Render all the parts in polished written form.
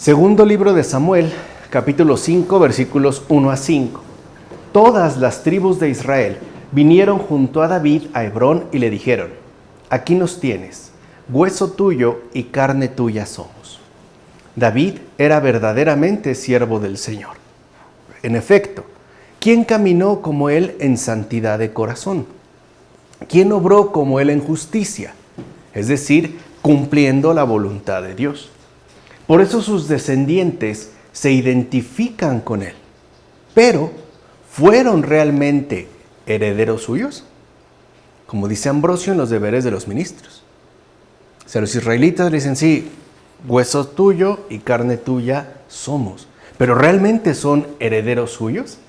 Segundo libro de Samuel, capítulo 5, versículos 1 a 5. Todas las tribus de Israel vinieron junto a David a Hebrón y le dijeron: aquí nos tienes, hueso tuyo y carne tuya somos. David era verdaderamente siervo del Señor. En efecto, ¿quién caminó como él en santidad de corazón? ¿Quién obró como él en justicia? Es decir, cumpliendo la voluntad de Dios. Por eso sus descendientes se identifican con él. Pero, ¿fueron realmente herederos suyos? Como dice Ambrosio en los deberes de los ministros. O sea, los israelitas le dicen, sí, hueso tuyo y carne tuya somos. Pero ¿realmente son herederos suyos?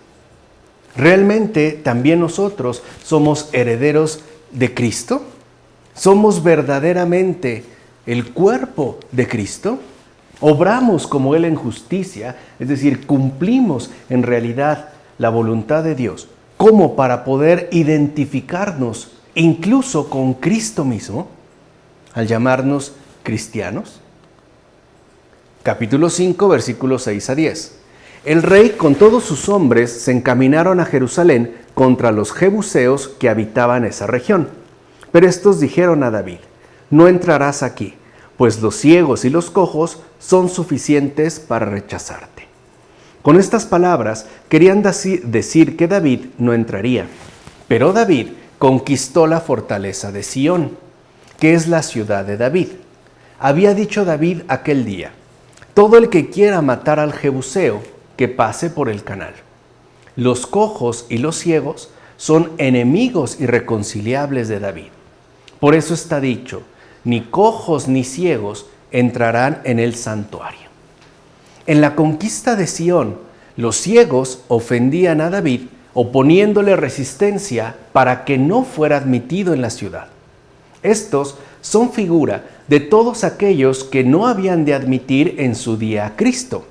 ¿Realmente también nosotros somos herederos de Cristo? ¿Somos verdaderamente el cuerpo de Cristo? ¿Obramos como Él en justicia? Es decir, cumplimos en realidad la voluntad de Dios, como para poder identificarnos incluso con Cristo mismo, al llamarnos cristianos. Capítulo 5, versículos 6 a 10. El rey con todos sus hombres se encaminaron a Jerusalén contra los jebuseos que habitaban esa región. Pero estos dijeron a David: no entrarás aquí, pues los ciegos y los cojos son suficientes para rechazarte. Con estas palabras querían decir que David no entraría. Pero David conquistó la fortaleza de Sión, que es la ciudad de David. Había dicho David aquel día: todo el que quiera matar al jebuseo, que pase por el canal. Los cojos y los ciegos son enemigos irreconciliables de David. Por eso está dicho: ni cojos ni ciegos entrarán en el santuario. En la conquista de Sión, los ciegos ofendían a David, oponiéndole resistencia para que no fuera admitido en la ciudad. Estos son figura de todos aquellos que no habían de admitir en su día a Cristo,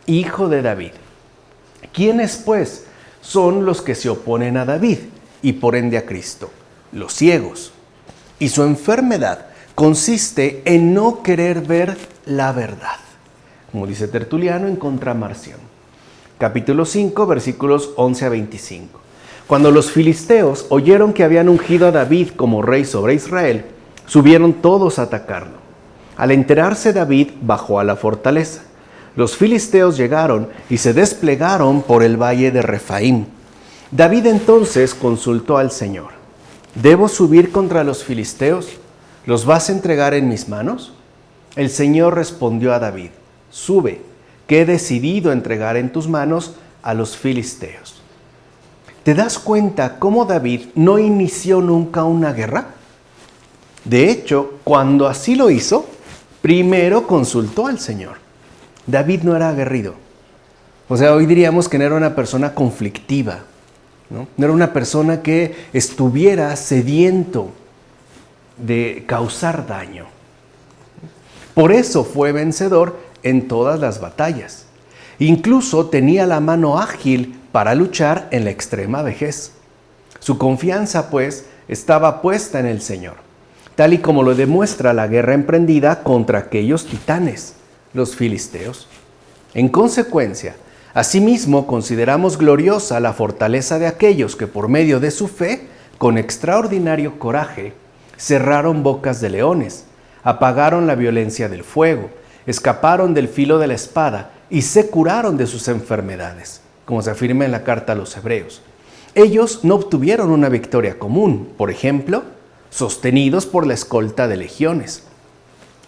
hijo de David. ¿Quiénes, pues, son los que se oponen a David y por ende a Cristo? Los ciegos. Y su enfermedad consiste en no querer ver la verdad, como dice Tertuliano en Contramarción. Capítulo 5, versículos 11 a 25. Cuando los filisteos oyeron que habían ungido a David como rey sobre Israel, subieron todos a atacarlo. Al enterarse, David bajó a la fortaleza. Los filisteos llegaron y se desplegaron por el valle de Refaim. David entonces consultó al Señor: ¿debo subir contra los filisteos? ¿Los vas a entregar en mis manos? El Señor respondió a David: sube, que he decidido entregar en tus manos a los filisteos. ¿Te das cuenta cómo David no inició nunca una guerra? De hecho, cuando así lo hizo, primero consultó al Señor. David no era aguerrido. O sea, hoy diríamos que no era una persona conflictiva, ¿no? No era una persona que estuviera sediento de causar daño. Por eso fue vencedor en todas las batallas. Incluso tenía la mano ágil para luchar en la extrema vejez. Su confianza, pues, estaba puesta en el Señor, tal y como lo demuestra la guerra emprendida contra aquellos titanes, los filisteos. En consecuencia, asimismo consideramos gloriosa la fortaleza de aquellos que por medio de su fe, con extraordinario coraje, cerraron bocas de leones, apagaron la violencia del fuego, escaparon del filo de la espada y se curaron de sus enfermedades, como se afirma en la carta a los Hebreos. Ellos no obtuvieron una victoria común, por ejemplo, sostenidos por la escolta de legiones,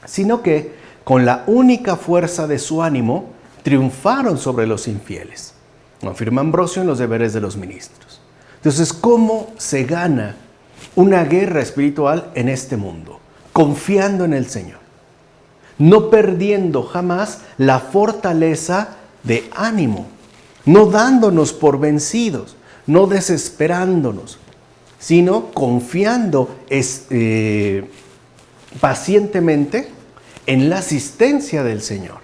sino que con la única fuerza de su ánimo triunfaron sobre los infieles, como afirma Ambrosio en los deberes de los ministros. Entonces, ¿cómo se gana una guerra espiritual en este mundo? Confiando en el Señor, no perdiendo jamás la fortaleza de ánimo, no dándonos por vencidos, no desesperándonos, sino confiando pacientemente en la asistencia del Señor.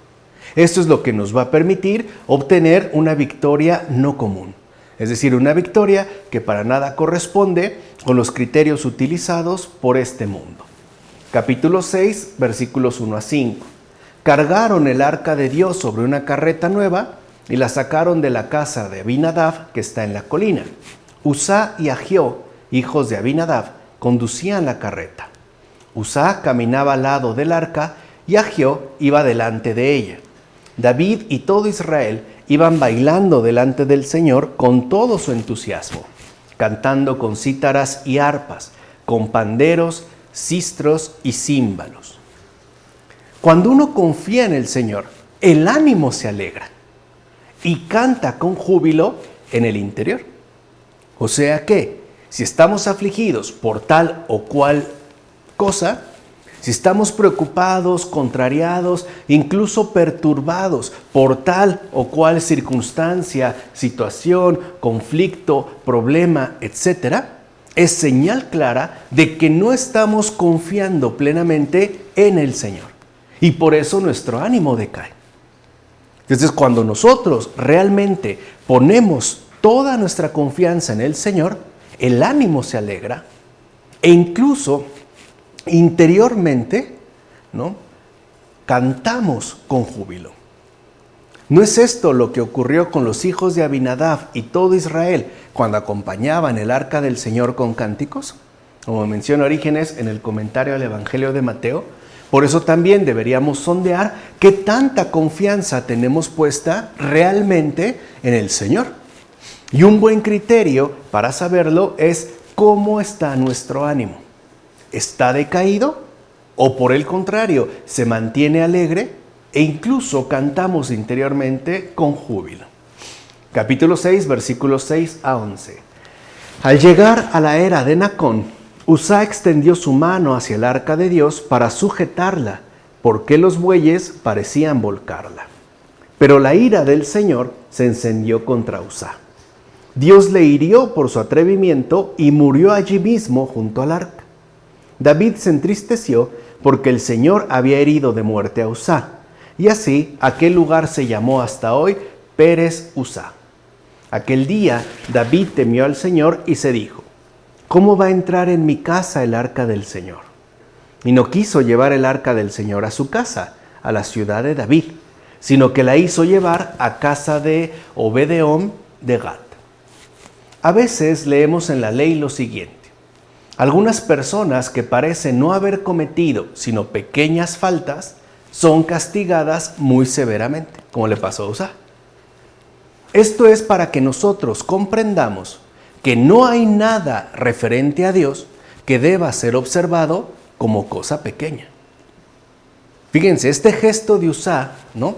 Esto es lo que nos va a permitir obtener una victoria no común. Es decir, una victoria que para nada corresponde con los criterios utilizados por este mundo. Capítulo 6, versículos 1 a 5. cargaron el arca de Dios sobre una carreta nueva y la sacaron de la casa de Abinadab, que está en la colina. Uzá y Ahió, hijos de Abinadab, conducían la carreta. Uzá caminaba al lado del arca y Ahió iba delante de ella. David y todo Israel iban bailando delante del Señor con todo su entusiasmo, cantando con cítaras y arpas, con panderos, sistros y címbalos. Cuando uno confía en el Señor, el ánimo se alegra y canta con júbilo en el interior. O sea que, si estamos afligidos por tal o cual cosa, si estamos preocupados, contrariados, incluso perturbados por tal o cual circunstancia, situación, conflicto, problema, etc., es señal clara de que no estamos confiando plenamente en el Señor. Y por eso nuestro ánimo decae. Entonces, cuando nosotros realmente ponemos toda nuestra confianza en el Señor, el ánimo se alegra e incluso interiormente, ¿no?, cantamos con júbilo. ¿No es esto lo que ocurrió con los hijos de Abinadab y todo Israel cuando acompañaban el arca del Señor con cánticos? Como menciona Orígenes en el comentario al Evangelio de Mateo, por eso también deberíamos sondear qué tanta confianza tenemos puesta realmente en el Señor. Y un buen criterio para saberlo es cómo está nuestro ánimo. ¿Está decaído? ¿O por el contrario, se mantiene alegre e incluso cantamos interiormente con júbilo? Capítulo 6, versículos 6 a 11. Al llegar a la era de Nacón, Uzá extendió su mano hacia el arca de Dios para sujetarla, porque los bueyes parecían volcarla. Pero la ira del Señor se encendió contra Uzá. Dios le hirió por su atrevimiento y murió allí mismo junto al arca. David se entristeció porque el Señor había herido de muerte a Uzá, y así aquel lugar se llamó hasta hoy Pérez Uzá. Aquel día David temió al Señor y se dijo: ¿cómo va a entrar en mi casa el arca del Señor? Y no quiso llevar el arca del Señor a su casa, a la ciudad de David, sino que la hizo llevar a casa de Obed-Edom de Gat. A veces leemos en la ley lo siguiente: algunas personas que parecen no haber cometido sino pequeñas faltas son castigadas muy severamente, como le pasó a Uzá. Esto es para que nosotros comprendamos que no hay nada referente a Dios que deba ser observado como cosa pequeña. Fíjense, este gesto de Uzá, ¿no?,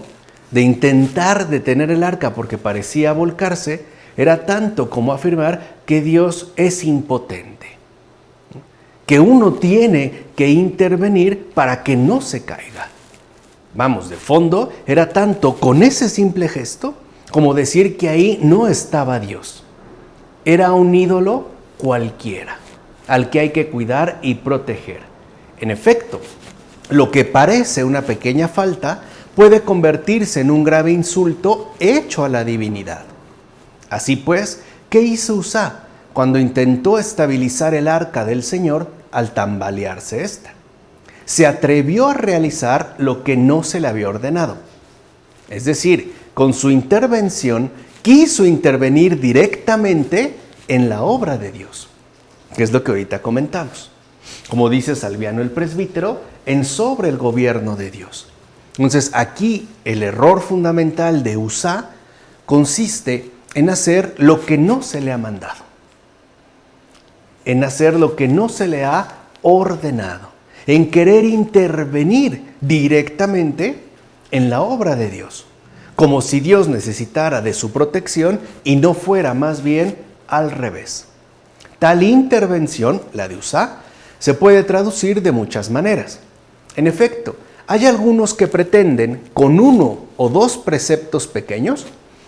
de intentar detener el arca porque parecía volcarse, era tanto como afirmar que Dios es impotente, que uno tiene que intervenir para que no se caiga. Vamos, de fondo, era tanto con ese simple gesto como decir que ahí no estaba Dios. Era un ídolo cualquiera, al que hay que cuidar y proteger. En efecto, lo que parece una pequeña falta puede convertirse en un grave insulto hecho a la divinidad. Así pues, ¿qué hizo Uzá cuando intentó estabilizar el arca del Señor al tambalearse ésta? Se atrevió a realizar lo que no se le había ordenado. Es decir, con su intervención quiso intervenir directamente en la obra de Dios, que es lo que ahorita comentamos. Como dice Salviano el presbítero, en sobre el gobierno de Dios. Entonces, aquí el error fundamental de Uzá consiste en hacer lo que no se le ha mandado, en hacer lo que no se le ha ordenado, en querer intervenir directamente en la obra de Dios, como si Dios necesitara de su protección y no fuera más bien al revés. Tal intervención, la de Uzá, se puede traducir de muchas maneras. En efecto, hay algunos que pretenden, con uno o dos preceptos pequeños,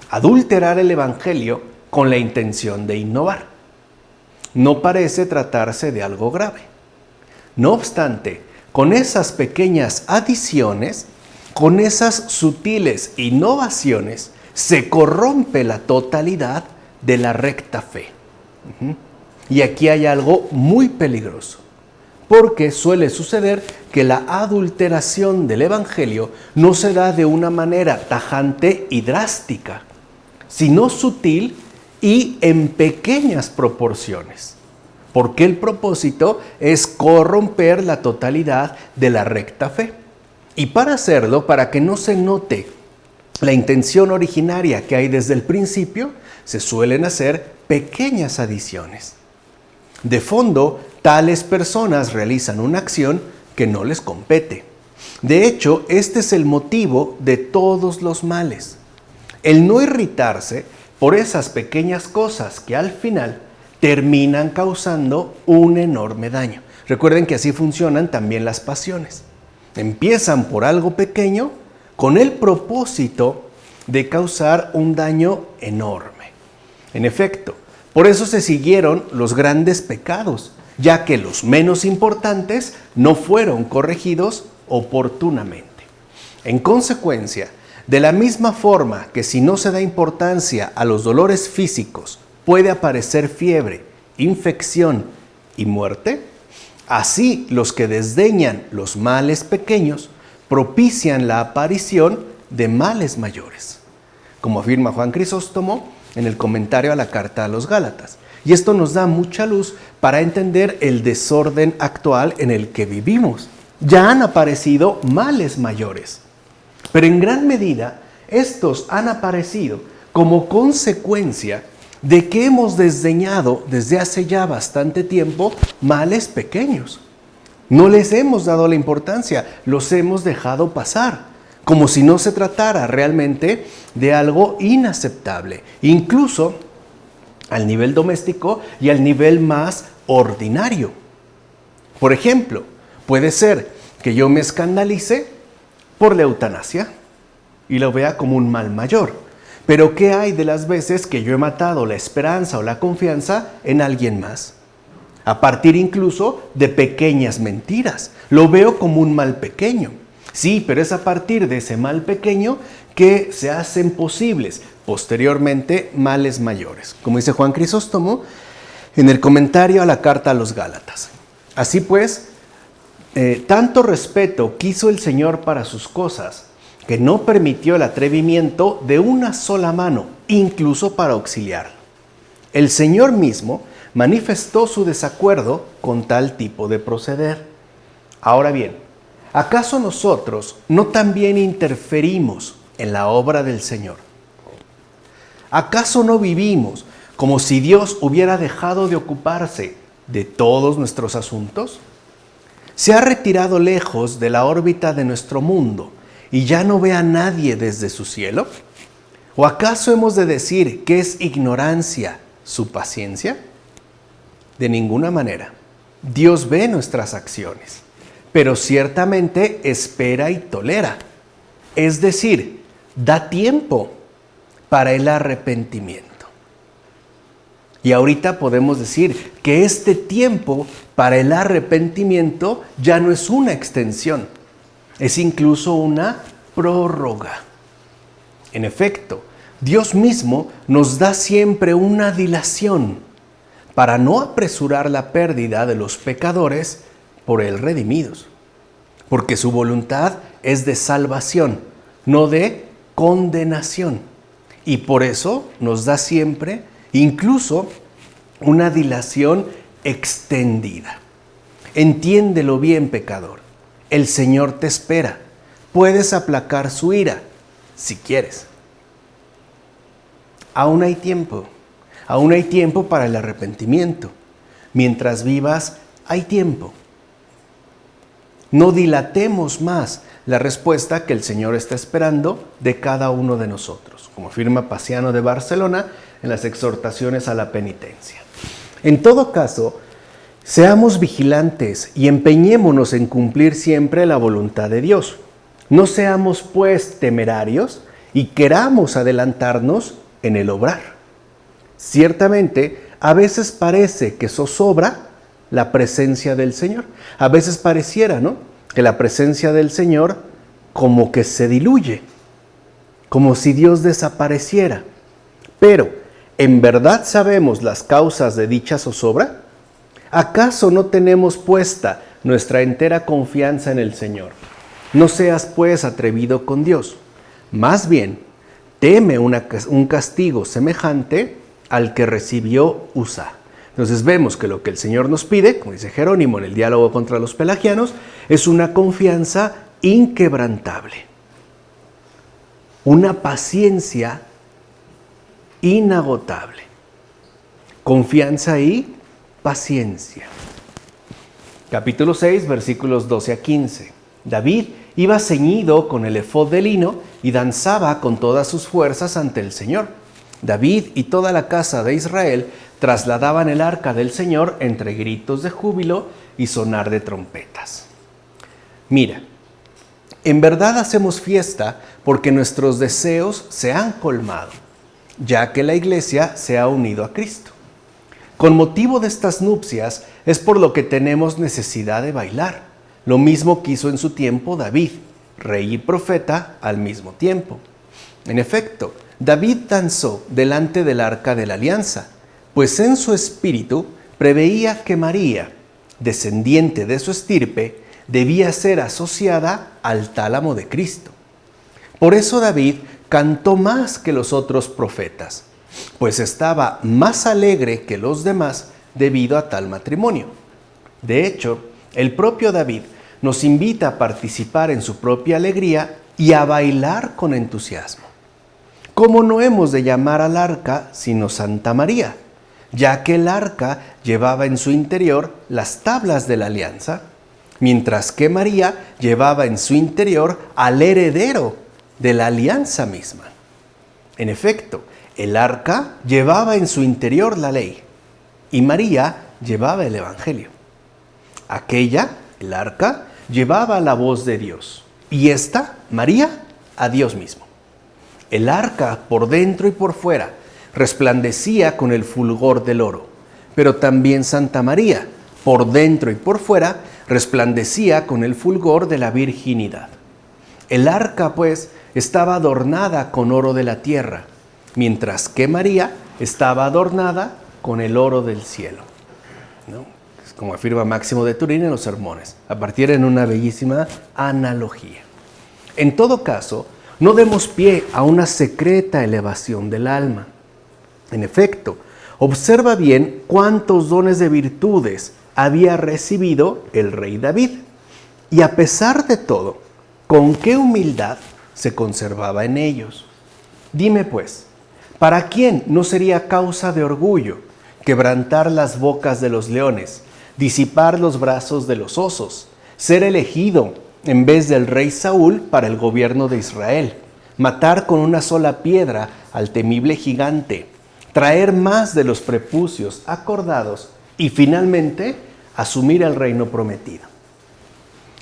adulterar el Evangelio con la intención de innovar. No parece tratarse de algo grave. No obstante, con esas pequeñas adiciones, con esas sutiles innovaciones, se corrompe la totalidad de la recta fe. Y aquí hay algo muy peligroso, porque suele suceder que la adulteración del Evangelio no se da de una manera tajante y drástica, sino sutil y en pequeñas proporciones, porque el propósito es corromper la totalidad de la recta fe. Y para hacerlo, para que no se note la intención originaria que hay desde el principio, se suelen hacer pequeñas adiciones. De fondo, tales personas realizan una acción que no les compete. De hecho, este es el motivo de todos los males. El no irritarse por esas pequeñas cosas que al final terminan causando un enorme daño. Recuerden que así funcionan también las pasiones. Empiezan por algo pequeño con el propósito de causar un daño enorme. En efecto, por eso se siguieron los grandes pecados, ya que los menos importantes no fueron corregidos oportunamente. En consecuencia, de la misma forma que si no se da importancia a los dolores físicos, puede aparecer fiebre, infección y muerte, así los que desdeñan los males pequeños propician la aparición de males mayores, como afirma Juan Crisóstomo en el comentario a la carta a los Gálatas. Y esto nos da mucha luz para entender el desorden actual en el que vivimos. Ya han aparecido males mayores, pero en gran medida estos han aparecido como consecuencia de que hemos desdeñado desde hace ya bastante tiempo males pequeños. No les hemos dado la importancia, los hemos dejado pasar, como si no se tratara realmente de algo inaceptable, incluso al nivel doméstico y al nivel más ordinario. Por ejemplo, puede ser que yo me escandalice por la eutanasia y lo vea como un mal mayor. Pero ¿qué hay de las veces que yo he matado la esperanza o la confianza en alguien más? A partir incluso de pequeñas mentiras. Lo veo como un mal pequeño. Sí, pero es a partir de ese mal pequeño que se hacen posibles posteriormente males mayores. Como dice Juan Crisóstomo en el comentario a la carta a los Gálatas. Así pues, tanto respeto quiso el Señor para sus cosas, que no permitió el atrevimiento de una sola mano, incluso para auxiliarlo. El Señor mismo manifestó su desacuerdo con tal tipo de proceder. Ahora bien, ¿acaso nosotros no también interferimos en la obra del Señor? ¿Acaso no vivimos como si Dios hubiera dejado de ocuparse de todos nuestros asuntos? ¿Se ha retirado lejos de la órbita de nuestro mundo y ya no ve a nadie desde su cielo? ¿O acaso hemos de decir que es ignorancia su paciencia? De ninguna manera. Dios ve nuestras acciones, pero ciertamente espera y tolera. Es decir, da tiempo para el arrepentimiento. Y ahorita podemos decir que este tiempo para el arrepentimiento ya no es una extensión, es incluso una prórroga. En efecto, Dios mismo nos da siempre una dilación para no apresurar la pérdida de los pecadores por él redimidos, porque su voluntad es de salvación, no de condenación. Y por eso nos da siempre incluso una dilación extendida. Entiéndelo bien, pecador. El Señor te espera. Puedes aplacar su ira, si quieres. Aún hay tiempo. Aún hay tiempo para el arrepentimiento. Mientras vivas, hay tiempo. No dilatemos más la respuesta que el Señor está esperando de cada uno de nosotros, como afirma Paciano de Barcelona en las exhortaciones a la penitencia. En todo caso, seamos vigilantes y empeñémonos en cumplir siempre la voluntad de Dios. No seamos pues temerarios y queramos adelantarnos en el obrar. Ciertamente, a veces parece que zozobra la presencia del Señor. A veces pareciera, ¿no?, que la presencia del Señor como que se diluye, como si Dios desapareciera. Pero, ¿en verdad sabemos las causas de dicha zozobra? ¿Acaso no tenemos puesta nuestra entera confianza en el Señor. No seas pues atrevido con Dios. Más bien, teme un castigo semejante al que recibió Usa. Entonces vemos que lo que el Señor nos pide, como dice Jerónimo en el diálogo contra los pelagianos, es una confianza inquebrantable, una paciencia inagotable. Confianza y paciencia. Capítulo 6, versículos 12 a 15. David iba ceñido con el efod de lino y danzaba con todas sus fuerzas ante el Señor. David y toda la casa de Israel trasladaban el arca del Señor entre gritos de júbilo y sonar de trompetas. Mira, en verdad hacemos fiesta porque nuestros deseos se han colmado, ya que la iglesia se ha unido a Cristo. Con motivo de estas nupcias es por lo que tenemos necesidad de bailar, lo mismo que hizo en su tiempo David, rey y profeta al mismo tiempo. En efecto, David danzó delante del arca de la alianza, pues en su espíritu preveía que María, descendiente de su estirpe, debía ser asociada al tálamo de Cristo. Por eso David cantó más que los otros profetas, pues estaba más alegre que los demás debido a tal matrimonio. De hecho, el propio David nos invita a participar en su propia alegría y a bailar con entusiasmo. ¿Cómo no hemos de llamar al arca sino Santa María, ya que el arca llevaba en su interior las tablas de la alianza, mientras que María llevaba en su interior al heredero de la alianza misma? En efecto, el arca llevaba en su interior la ley y María llevaba el evangelio. Aquella, el arca, llevaba la voz de Dios y esta, María, a Dios mismo. El arca, por dentro y por fuera, resplandecía con el fulgor del oro, pero también Santa María, por dentro y por fuera, resplandecía con el fulgor de la virginidad. El arca, pues, estaba adornada con oro de la tierra, mientras que María estaba adornada con el oro del cielo, ¿no? Es como afirma Máximo de Turín en los sermones, a partir de una bellísima analogía. En todo caso, no demos pie a una secreta elevación del alma. En efecto, observa bien cuántos dones de virtudes había recibido el rey David, y a pesar de todo, con qué humildad se conservaba en ellos. Dime pues, ¿para quién no sería causa de orgullo quebrantar las bocas de los leones, disipar los brazos de los osos, ser elegido en vez del rey Saúl para el gobierno de Israel, matar con una sola piedra al temible gigante, traer más de los prepucios acordados y finalmente asumir el reino prometido?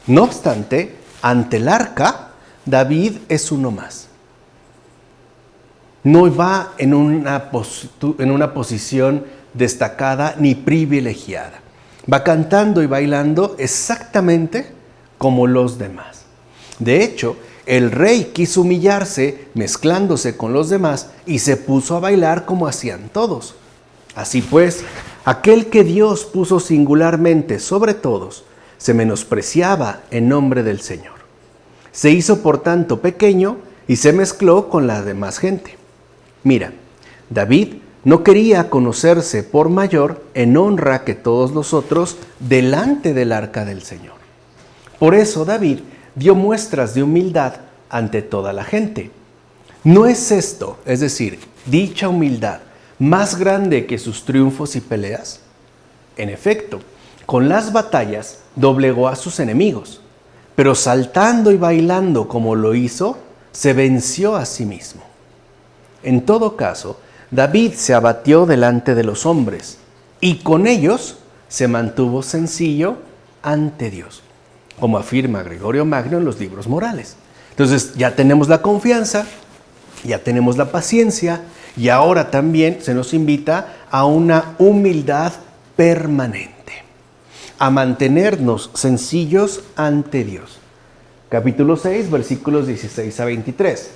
No obstante, ante el arca, David es uno más. No va en una posición destacada ni privilegiada. Va cantando y bailando exactamente como los demás. De hecho, el rey quiso humillarse mezclándose con los demás y se puso a bailar como hacían todos. Así pues, aquel que Dios puso singularmente sobre todos, se menospreciaba en nombre del Señor. Se hizo por tanto pequeño y se mezcló con la demás gente. Mira, David no quería conocerse por mayor en honra que todos los otros delante del arca del Señor. Por eso David dio muestras de humildad ante toda la gente. ¿No es esto, es decir, dicha humildad, más grande que sus triunfos y peleas? En efecto, con las batallas doblegó a sus enemigos, pero saltando y bailando como lo hizo, se venció a sí mismo. En todo caso, David se abatió delante de los hombres y con ellos se mantuvo sencillo ante Dios, como afirma Gregorio Magno en los libros morales. Entonces ya tenemos la confianza, ya tenemos la paciencia y ahora también se nos invita a una humildad permanente, a mantenernos sencillos ante Dios. Capítulo 6, versículos 16 a 23.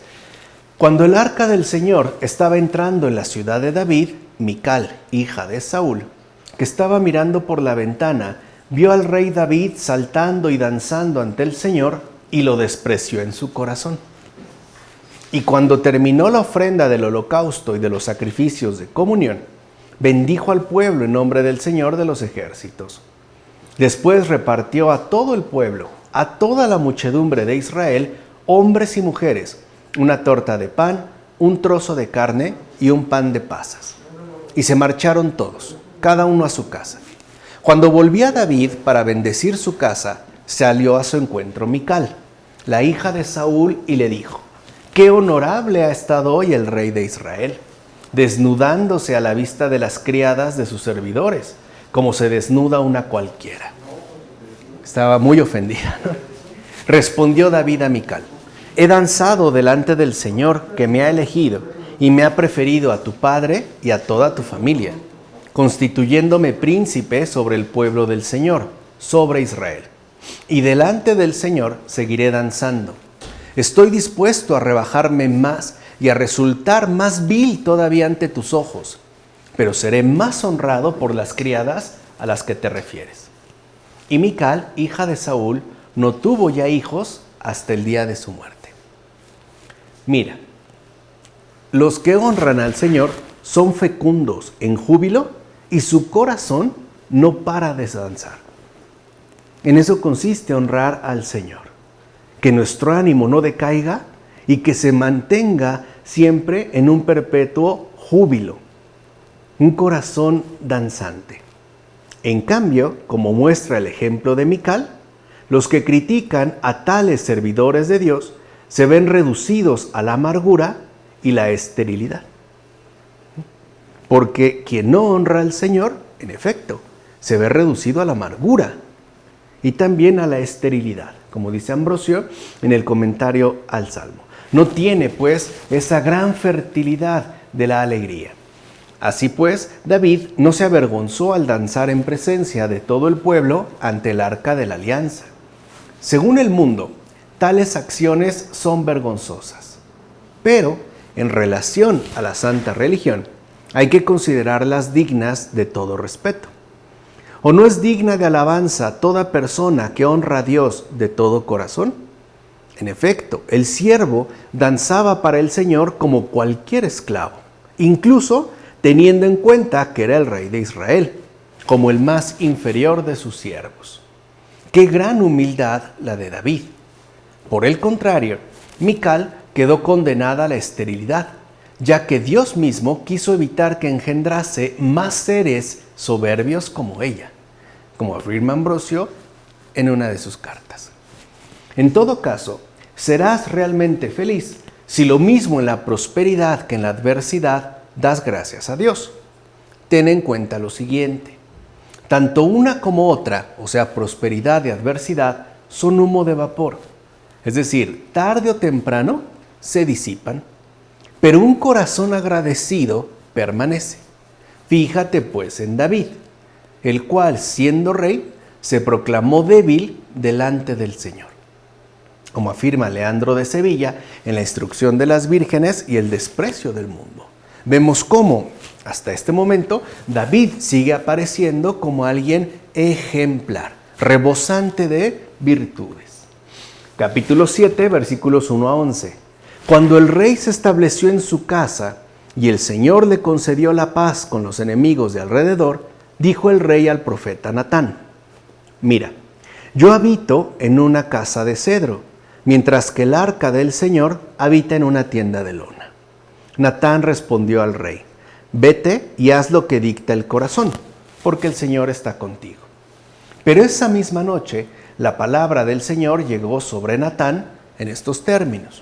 Cuando el arca del Señor estaba entrando en la ciudad de David, Mical, hija de Saúl, que estaba mirando por la ventana, vio al rey David saltando y danzando ante el Señor y lo despreció en su corazón. Y cuando terminó la ofrenda del holocausto y de los sacrificios de comunión, bendijo al pueblo en nombre del Señor de los ejércitos. Después repartió a todo el pueblo, a toda la muchedumbre de Israel, hombres y mujeres, una torta de pan, un trozo de carne y un pan de pasas. Y se marcharon todos, cada uno a su casa. Cuando volvía David para bendecir su casa, salió a su encuentro Mical, la hija de Saúl, y le dijo: «Qué honorable ha estado hoy el rey de Israel, desnudándose a la vista de las criadas de sus servidores, como se desnuda una cualquiera». Estaba muy ofendida, ¿no? Respondió David a Mical: «He danzado delante del Señor que me ha elegido y me ha preferido a tu padre y a toda tu familia, constituyéndome príncipe sobre el pueblo del Señor, sobre Israel. Y delante del Señor seguiré danzando. Estoy dispuesto a rebajarme más y a resultar más vil todavía ante tus ojos, pero seré más honrado por las criadas a las que te refieres». Y Mical, hija de Saúl, no tuvo ya hijos hasta el día de su muerte. Mira, los que honran al Señor son fecundos en júbilo y su corazón no para de danzar. En eso consiste honrar al Señor, que nuestro ánimo no decaiga y que se mantenga siempre en un perpetuo júbilo, un corazón danzante. En cambio, como muestra el ejemplo de Mical, los que critican a tales servidores de Dios se ven reducidos a la amargura y la esterilidad. Porque quien no honra al Señor, en efecto, se ve reducido a la amargura y también a la esterilidad, como dice Ambrosio en el comentario al Salmo. No tiene, pues, esa gran fertilidad de la alegría. Así pues, David no se avergonzó al danzar en presencia de todo el pueblo ante el arca de la alianza. Según el mundo, tales acciones son vergonzosas, pero en relación a la santa religión, hay que considerarlas dignas de todo respeto. ¿O no es digna de alabanza toda persona que honra a Dios de todo corazón? En efecto, el siervo danzaba para el Señor como cualquier esclavo, incluso teniendo en cuenta que era el rey de Israel, como el más inferior de sus siervos. ¡Qué gran humildad la de David! Por el contrario, Mical quedó condenada a la esterilidad, ya que Dios mismo quiso evitar que engendrase más seres soberbios como ella, como afirma Ambrosio en una de sus cartas. En todo caso, serás realmente feliz si lo mismo en la prosperidad que en la adversidad das gracias a Dios. Ten en cuenta lo siguiente: tanto una como otra, o sea, prosperidad y adversidad, son humo de vapor. Es decir, tarde o temprano se disipan, pero un corazón agradecido permanece. Fíjate pues en David, el cual, siendo rey, se proclamó débil delante del Señor. Como afirma Leandro de Sevilla en la instrucción de las vírgenes y el desprecio del mundo. Vemos cómo, hasta este momento, David sigue apareciendo como alguien ejemplar, rebosante de virtudes. Capítulo 7, versículos 1 a 11. Cuando el rey se estableció en su casa y el Señor le concedió la paz con los enemigos de alrededor, dijo el rey al profeta Natán: «Mira, yo habito en una casa de cedro, mientras que el arca del Señor habita en una tienda de lona». Natán respondió al rey: «Vete y haz lo que dicta el corazón, porque el Señor está contigo». Pero esa misma noche, la palabra del Señor llegó sobre Natán en estos términos: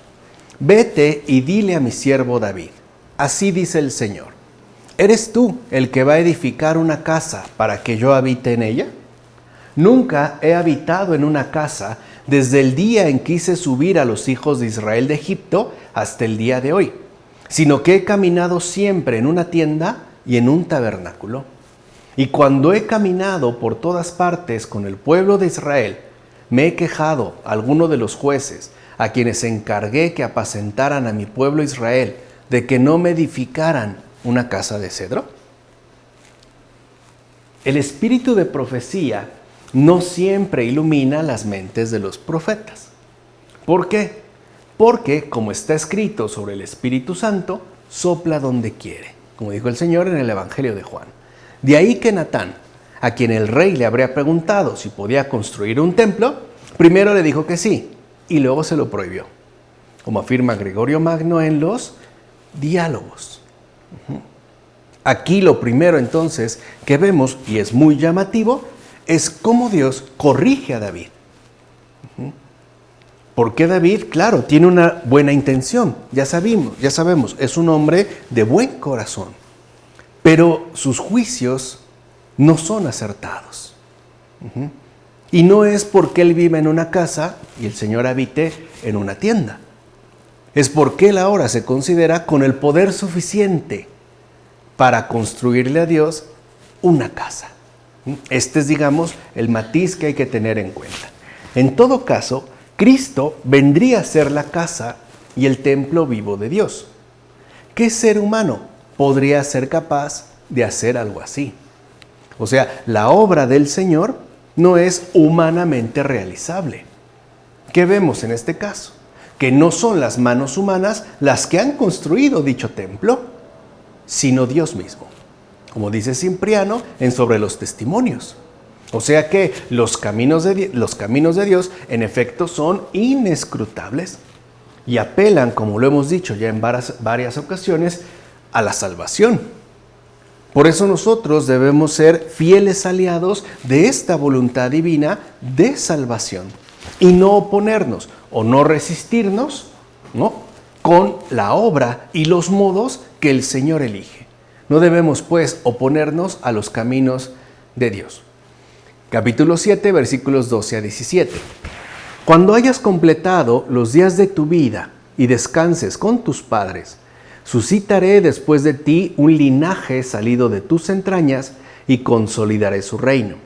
«Vete y dile a mi siervo David, así dice el Señor: ¿eres tú el que va a edificar una casa para que yo habite en ella? Nunca he habitado en una casa desde el día en que hice subir a los hijos de Israel de Egipto hasta el día de hoy, sino que he caminado siempre en una tienda y en un tabernáculo. Y cuando he caminado por todas partes con el pueblo de Israel, me he quejado a alguno de los jueces, a quienes encargué que apacentaran a mi pueblo Israel, de que no me edificaran una casa de cedro». El espíritu de profecía no siempre ilumina las mentes de los profetas. ¿Por qué? Porque, como está escrito sobre el Espíritu Santo, sopla donde quiere, como dijo el Señor en el Evangelio de Juan. De ahí que Natán, a quien el rey le habría preguntado si podía construir un templo, primero le dijo que sí, y luego se lo prohibió, como afirma Gregorio Magno en los Diálogos. Aquí lo primero entonces que vemos, y es muy llamativo, es cómo Dios corrige a David. Porque David, claro, tiene una buena intención, ya sabemos, es un hombre de buen corazón, pero sus juicios no son acertados. Y no es porque él vive en una casa y el Señor habite en una tienda. Es porque él ahora se considera con el poder suficiente para construirle a Dios una casa. Este es, digamos, el matiz que hay que tener en cuenta. En todo caso, Cristo vendría a ser la casa y el templo vivo de Dios. ¿Qué ser humano podría ser capaz de hacer algo así? O sea, la obra del Señor no es humanamente realizable. ¿Qué vemos en este caso? Que no son las manos humanas las que han construido dicho templo, sino Dios mismo, como dice Cipriano en Sobre los Testimonios. O sea que los caminos de Dios en efecto son inescrutables y apelan, como lo hemos dicho ya en varias ocasiones, a la salvación. Por eso nosotros debemos ser fieles aliados de esta voluntad divina de salvación y no oponernos o no resistirnos, con la obra y los modos que el Señor elige. No debemos, pues, oponernos a los caminos de Dios. Capítulo 7, versículos 12 a 17. Cuando hayas completado los días de tu vida y descanses con tus padres, suscitaré después de ti un linaje salido de tus entrañas y consolidaré su reino.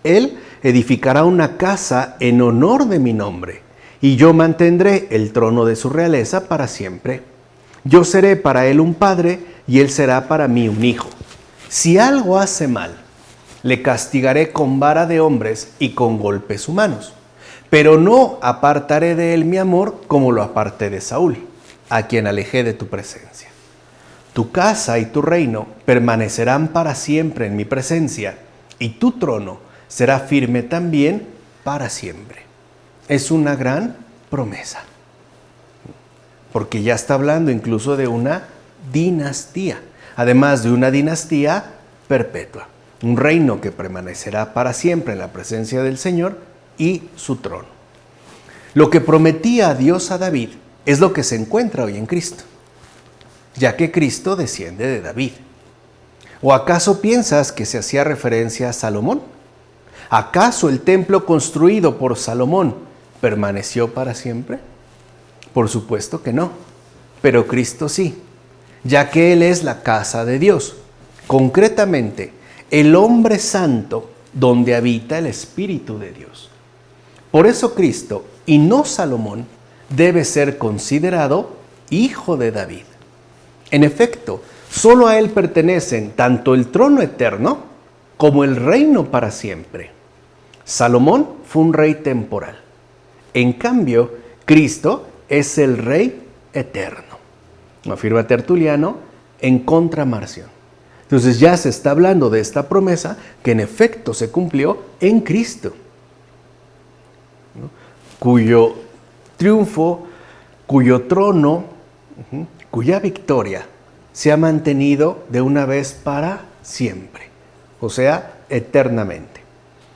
Él edificará una casa en honor de mi nombre, y yo mantendré el trono de su realeza para siempre. Yo seré para él un padre, y él será para mí un hijo. Si algo hace mal, le castigaré con vara de hombres y con golpes humanos, pero no apartaré de él mi amor como lo aparté de Saúl, a quien alejé de tu presencia. Tu casa y tu reino permanecerán para siempre en mi presencia, y tu trono será firme también para siempre. Es una gran promesa, porque ya está hablando incluso de una dinastía, además de una dinastía perpetua, un reino que permanecerá para siempre en la presencia del Señor y su trono. Lo que prometía Dios a David es lo que se encuentra hoy en Cristo, ya que Cristo desciende de David. ¿O acaso piensas que se hacía referencia a Salomón? ¿Acaso el templo construido por Salomón permaneció para siempre? Por supuesto que no, pero Cristo sí, ya que Él es la casa de Dios, concretamente el hombre santo donde habita el Espíritu de Dios. Por eso Cristo, y no Salomón, debe ser considerado hijo de David. En efecto, solo a Él pertenecen tanto el trono eterno como el reino para siempre. Salomón fue un rey temporal. En cambio, Cristo es el rey eterno. Afirma Tertuliano en Contra Marción. Entonces ya se está hablando de esta promesa que en efecto se cumplió en Cristo, cuyo triunfo, cuyo trono, cuya victoria se ha mantenido de una vez para siempre, o sea, eternamente.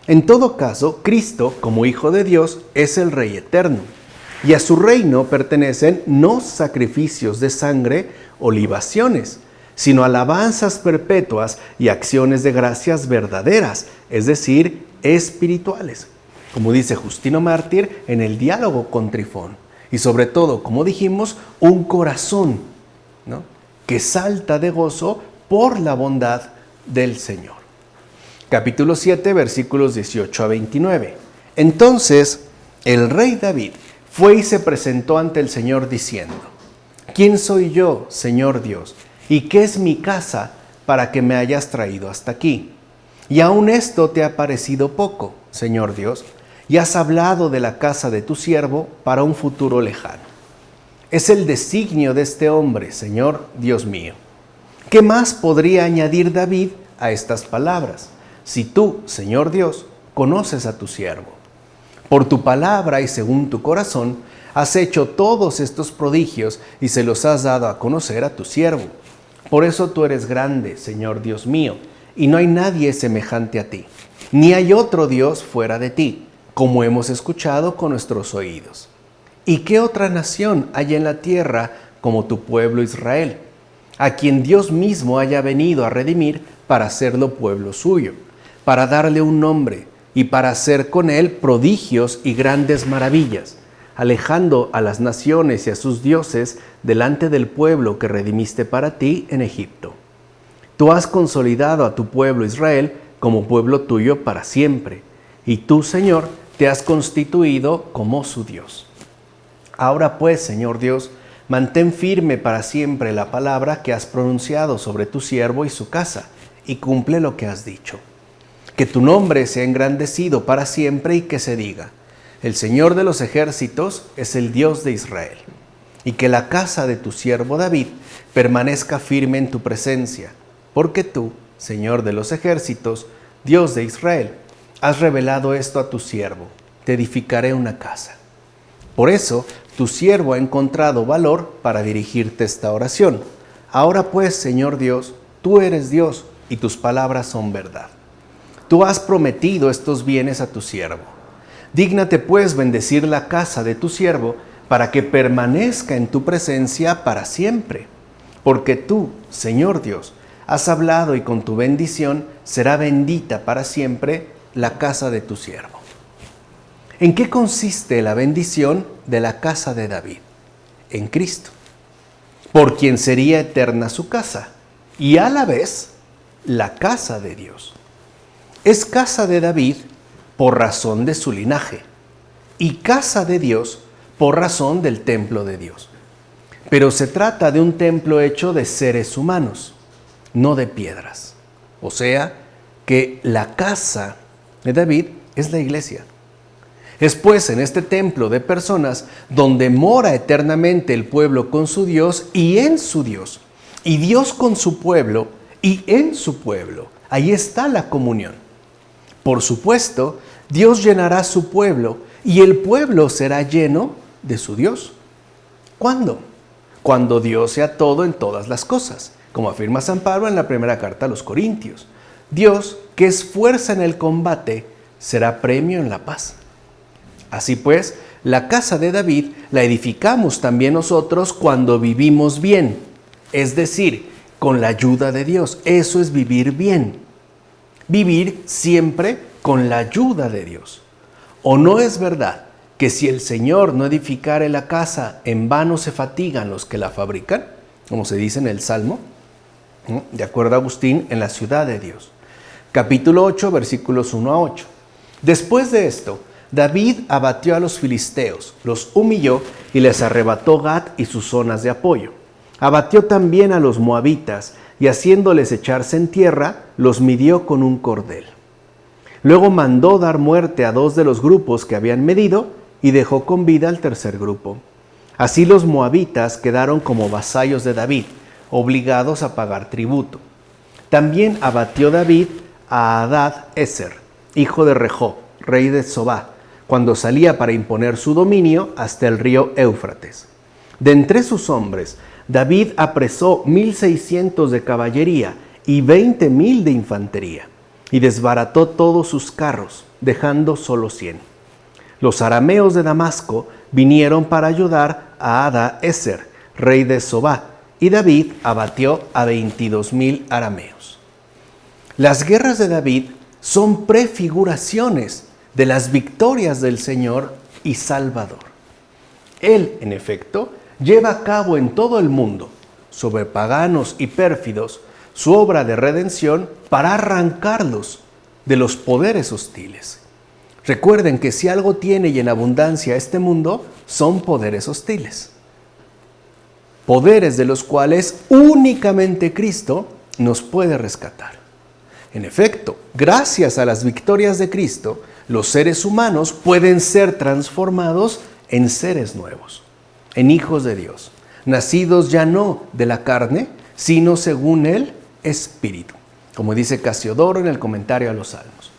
En todo caso, Cristo, como Hijo de Dios, es el Rey eterno, y a su reino pertenecen no sacrificios de sangre o libaciones, sino alabanzas perpetuas y acciones de gracias verdaderas, es decir, espirituales, como dice Justino Mártir en el diálogo con Trifón. Y sobre todo, como dijimos, un corazón, que salta de gozo por la bondad del Señor. Capítulo 7, versículos 18 a 29. Entonces, el rey David fue y se presentó ante el Señor diciendo: ¿Quién soy yo, Señor Dios? ¿Y qué es mi casa para que me hayas traído hasta aquí? Y aún esto te ha parecido poco, Señor Dios, y has hablado de la casa de tu siervo para un futuro lejano. Es el designio de este hombre, Señor Dios mío. ¿Qué más podría añadir David a estas palabras? Si tú, Señor Dios, conoces a tu siervo. Por tu palabra y según tu corazón, has hecho todos estos prodigios y se los has dado a conocer a tu siervo. Por eso tú eres grande, Señor Dios mío, y no hay nadie semejante a ti, ni hay otro Dios fuera de ti, como hemos escuchado con nuestros oídos. ¿Y qué otra nación hay en la tierra como tu pueblo Israel, a quien Dios mismo haya venido a redimir para hacerlo pueblo suyo, para darle un nombre y para hacer con él prodigios y grandes maravillas, alejando a las naciones y a sus dioses delante del pueblo que redimiste para ti en Egipto? Tú has consolidado a tu pueblo Israel como pueblo tuyo para siempre, y tú, Señor, te has constituido como su Dios. Ahora pues, Señor Dios, mantén firme para siempre la palabra que has pronunciado sobre tu siervo y su casa, y cumple lo que has dicho. Que tu nombre sea engrandecido para siempre y que se diga: el Señor de los ejércitos es el Dios de Israel. Y que la casa de tu siervo David permanezca firme en tu presencia, porque tú, Señor de los ejércitos, Dios de Israel, has revelado esto a tu siervo: te edificaré una casa. Por eso, tu siervo ha encontrado valor para dirigirte esta oración. Ahora pues, Señor Dios, tú eres Dios y tus palabras son verdad. Tú has prometido estos bienes a tu siervo. Dígnate pues bendecir la casa de tu siervo para que permanezca en tu presencia para siempre. Porque tú, Señor Dios, has hablado y con tu bendición será bendita para siempre la casa de tu siervo. ¿En qué consiste la bendición de la casa de David? En Cristo, por quien sería eterna su casa, y a la vez la casa de Dios. Es casa de David por razón de su linaje, y casa de Dios por razón del templo de Dios. Pero se trata de un templo hecho de seres humanos, no de piedras. O sea, que la casa de David es la iglesia. Es pues en este templo de personas donde mora eternamente el pueblo con su Dios y en su Dios, y Dios con su pueblo y en su pueblo. Ahí está la comunión. Por supuesto, Dios llenará su pueblo y el pueblo será lleno de su Dios. ¿Cuándo? Cuando Dios sea todo en todas las cosas, como afirma San Pablo en la primera carta a los Corintios. Dios, que es fuerza en el combate, será premio en la paz. Así pues, la casa de David la edificamos también nosotros cuando vivimos bien, es decir, con la ayuda de Dios. Eso es vivir bien. Vivir siempre con la ayuda de Dios. ¿O no es verdad que si el Señor no edificare la casa, en vano se fatigan los que la fabrican? Como se dice en el Salmo, de acuerdo a Agustín, en la ciudad de Dios. Capítulo 8, versículos 1 a 8. Después de esto, David abatió a los filisteos, los humilló y les arrebató Gat y sus zonas de apoyo. Abatió también a los moabitas y haciéndoles echarse en tierra, los midió con un cordel. Luego mandó dar muerte a 2 de los grupos que habían medido y dejó con vida al tercer grupo. Así los moabitas quedaron como vasallos de David, obligados a pagar tributo. También abatió David a Hadad-Ezer, hijo de Rejó, rey de Sobá, cuando salía para imponer su dominio hasta el río Éufrates. De entre sus hombres, David apresó 1,600 de caballería y 20,000 de infantería, y desbarató todos sus carros, dejando solo 100. Los arameos de Damasco vinieron para ayudar a Hadad-Ezer, rey de Sobá, y David abatió a 22,000 arameos. Las guerras de David son prefiguraciones de las victorias del Señor y Salvador. Él, en efecto, lleva a cabo en todo el mundo, sobre paganos y pérfidos, su obra de redención para arrancarlos de los poderes hostiles. Recuerden que si algo tiene y en abundancia este mundo, son poderes hostiles. Poderes de los cuales únicamente Cristo nos puede rescatar. En efecto, gracias a las victorias de Cristo, los seres humanos pueden ser transformados en seres nuevos, en hijos de Dios, nacidos ya no de la carne, sino según el Espíritu, como dice Casiodoro en el comentario a los Salmos.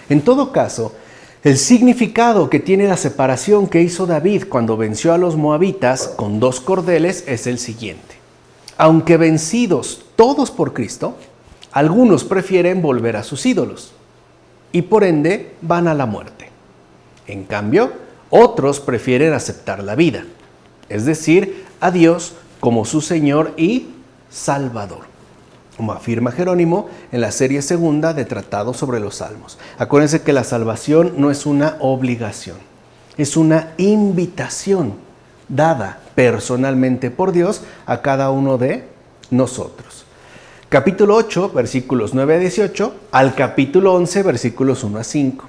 En todo caso, el significado que tiene la separación que hizo David cuando venció a los moabitas con 2 cordeles es el siguiente. Aunque vencidos todos por Cristo, algunos prefieren volver a sus ídolos y por ende van a la muerte. En cambio, otros prefieren aceptar la vida, es decir, a Dios como su Señor y Salvador, como afirma Jerónimo en la serie segunda de Tratado sobre los Salmos. Acuérdense que la salvación no es una obligación, es una invitación dada personalmente por Dios a cada uno de nosotros. Capítulo 8, versículos 9 a 18, al capítulo 11, versículos 1 a 5.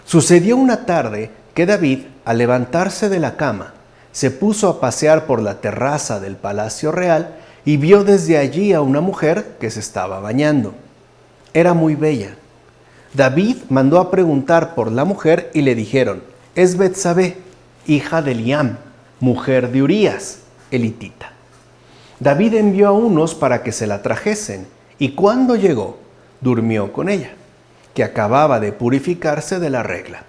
Sucedió una tarde que David, al levantarse de la cama, se puso a pasear por la terraza del palacio real y vio desde allí a una mujer que se estaba bañando. Era muy bella. David mandó a preguntar por la mujer y le dijeron: es Betsabé, hija de Eliam, mujer de Urías, elitita. David envió a unos para que se la trajesen, y cuando llegó, durmió con ella, que acababa de purificarse de la regla.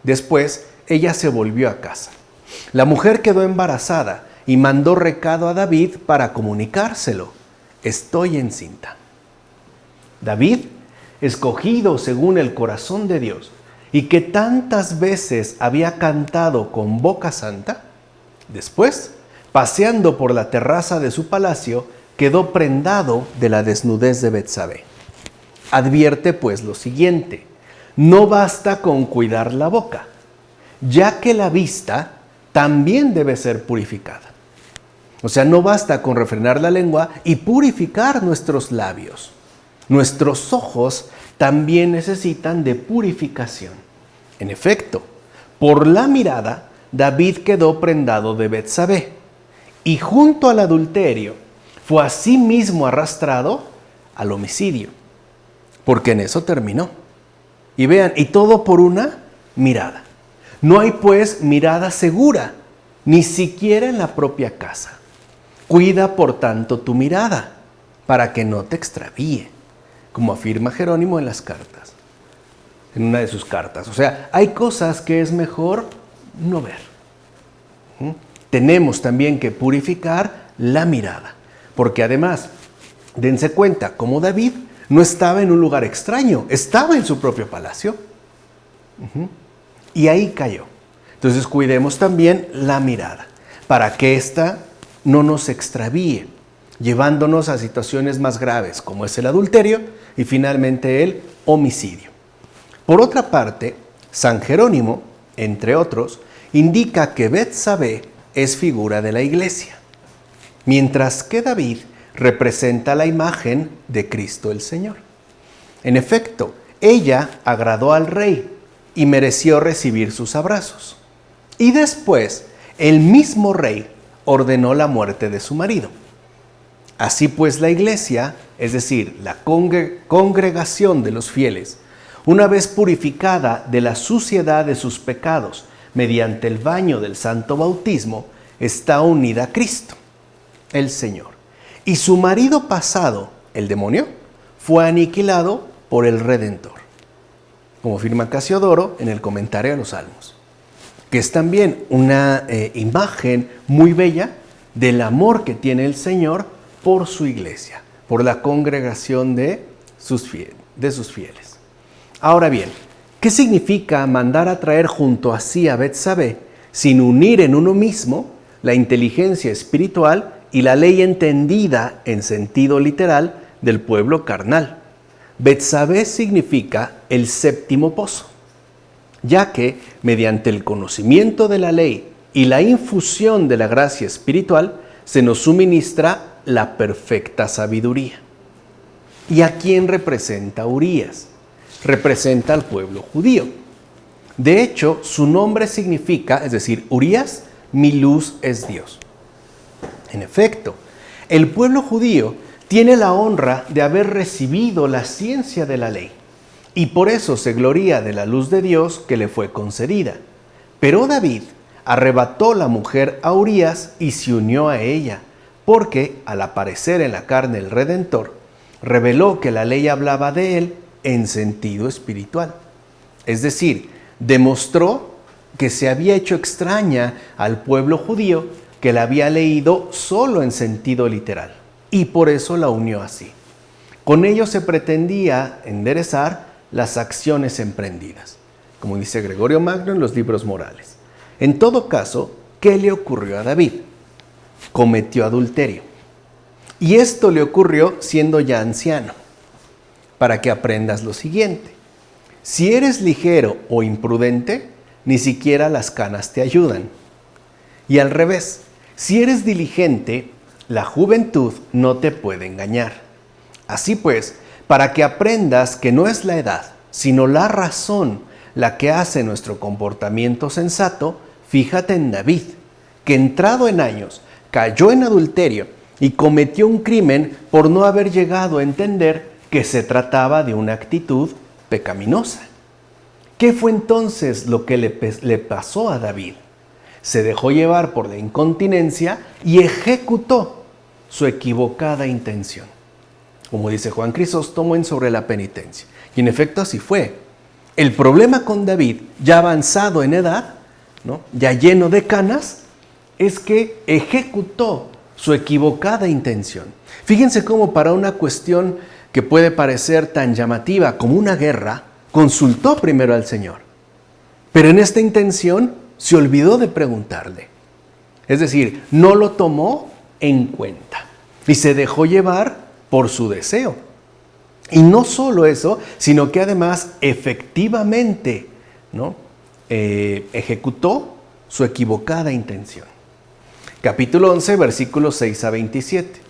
Después, ella se volvió a casa. La mujer quedó embarazada y mandó recado a David para comunicárselo: estoy encinta. David, escogido según el corazón de Dios, y que tantas veces había cantado con boca santa, después, paseando por la terraza de su palacio, quedó prendado de la desnudez de Betsabé. Advierte pues lo siguiente: no basta con cuidar la boca, ya que la vista también debe ser purificada. O sea, no basta con refrenar la lengua y purificar nuestros labios. Nuestros ojos también necesitan de purificación. En efecto, por la mirada, David quedó prendado de Betsabé, y junto al adulterio fue asimismo arrastrado al homicidio, porque en eso terminó. Y vean, y todo por una mirada. No hay pues mirada segura, ni siquiera en la propia casa. Cuida por tanto tu mirada, para que no te extravíe, como afirma Jerónimo en las cartas, en una de sus cartas. O sea, hay cosas que es mejor no ver. Tenemos también que purificar la mirada, porque además, dense cuenta, como David no estaba en un lugar extraño, estaba en su propio palacio. Y ahí cayó. Entonces cuidemos también la mirada, para que ésta no nos extravíe, llevándonos a situaciones más graves, como es el adulterio y finalmente el homicidio. Por otra parte, San Jerónimo, entre otros, indica que Betsabé es figura de la iglesia, mientras que David representa la imagen de Cristo el Señor. En efecto, ella agradó al rey y mereció recibir sus abrazos. Y después, el mismo rey ordenó la muerte de su marido. Así pues, la iglesia, es decir, la congregación de los fieles, una vez purificada de la suciedad de sus pecados mediante el baño del santo bautismo, está unida a Cristo, el Señor. Y su marido pasado, el demonio, fue aniquilado por el Redentor, como afirma Casiodoro en el comentario a los Salmos, que es también una imagen muy bella del amor que tiene el Señor por su iglesia, por la congregación de sus fieles. Ahora bien, ¿qué significa mandar a traer junto a sí a Betsabé sin unir en uno mismo la inteligencia espiritual y la ley entendida en sentido literal del pueblo carnal? Betsabé significa el séptimo pozo, ya que mediante el conocimiento de la ley y la infusión de la gracia espiritual se nos suministra la perfecta sabiduría. ¿Y a quién representa Urías? Representa al pueblo judío. De hecho, su nombre significa, es decir, Urías, mi luz es Dios. En efecto, el pueblo judío tiene la honra de haber recibido la ciencia de la ley, y por eso se gloría de la luz de Dios que le fue concedida. Pero David arrebató la mujer a Urías y se unió a ella, porque al aparecer en la carne el Redentor, reveló que la ley hablaba de él en sentido espiritual. Es decir, demostró que se había hecho extraña al pueblo judío que la había leído solo en sentido literal, y por eso la unió así. Con ello se pretendía enderezar las acciones emprendidas, como dice Gregorio Magno en los libros morales. En todo caso, ¿qué le ocurrió a David? Cometió adulterio. Y esto le ocurrió siendo ya anciano, para que aprendas lo siguiente. Si eres ligero o imprudente, ni siquiera las canas te ayudan. Y al revés, si eres diligente, la juventud no te puede engañar. Así pues, para que aprendas que no es la edad, sino la razón la que hace nuestro comportamiento sensato, fíjate en David, que entrado en años, cayó en adulterio y cometió un crimen por no haber llegado a entender que se trataba de una actitud pecaminosa. ¿Qué fue entonces lo que le pasó a David? Se dejó llevar por la incontinencia y ejecutó su equivocada intención. Como dice Juan Crisóstomo en Sobre la Penitencia. Y en efecto así fue. El problema con David, ya avanzado en edad, ¿no?, ya lleno de canas, es que ejecutó su equivocada intención. Fíjense cómo para una cuestión que puede parecer tan llamativa como una guerra, consultó primero al Señor. Pero en esta intención se olvidó de preguntarle. Es decir, no lo tomó en cuenta y se dejó llevar por su deseo. Y no solo eso, sino que además efectivamente, ¿no?, ejecutó su equivocada intención. Capítulo 11, versículos 6 a 27.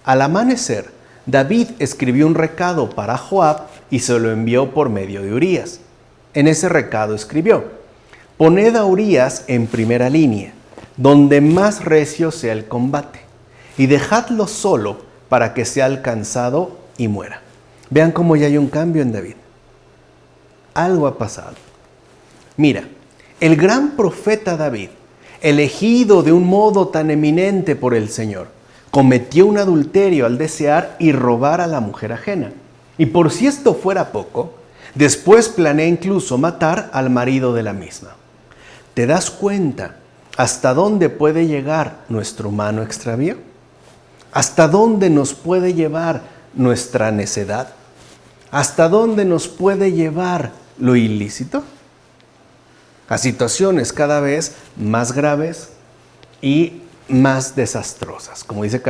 Al amanecer, David escribió un recado para Joab y se lo envió por medio de Urías. En ese recado escribió: poned a Urías en primera línea, donde más recio sea el combate, y dejadlo solo para que sea alcanzado y muera. Vean cómo ya hay un cambio en David. Algo ha pasado. Mira, el gran profeta David, elegido de un modo tan eminente por el Señor, cometió un adulterio al desear y robar a la mujer ajena. Y por si esto fuera poco, después planea incluso matar al marido de la misma. ¿Te das cuenta hasta dónde puede llegar nuestro humano extravío? ¿Hasta dónde nos puede llevar nuestra necedad? ¿Hasta dónde nos puede llevar lo ilícito? A situaciones cada vez más graves y más desastrosas, como dice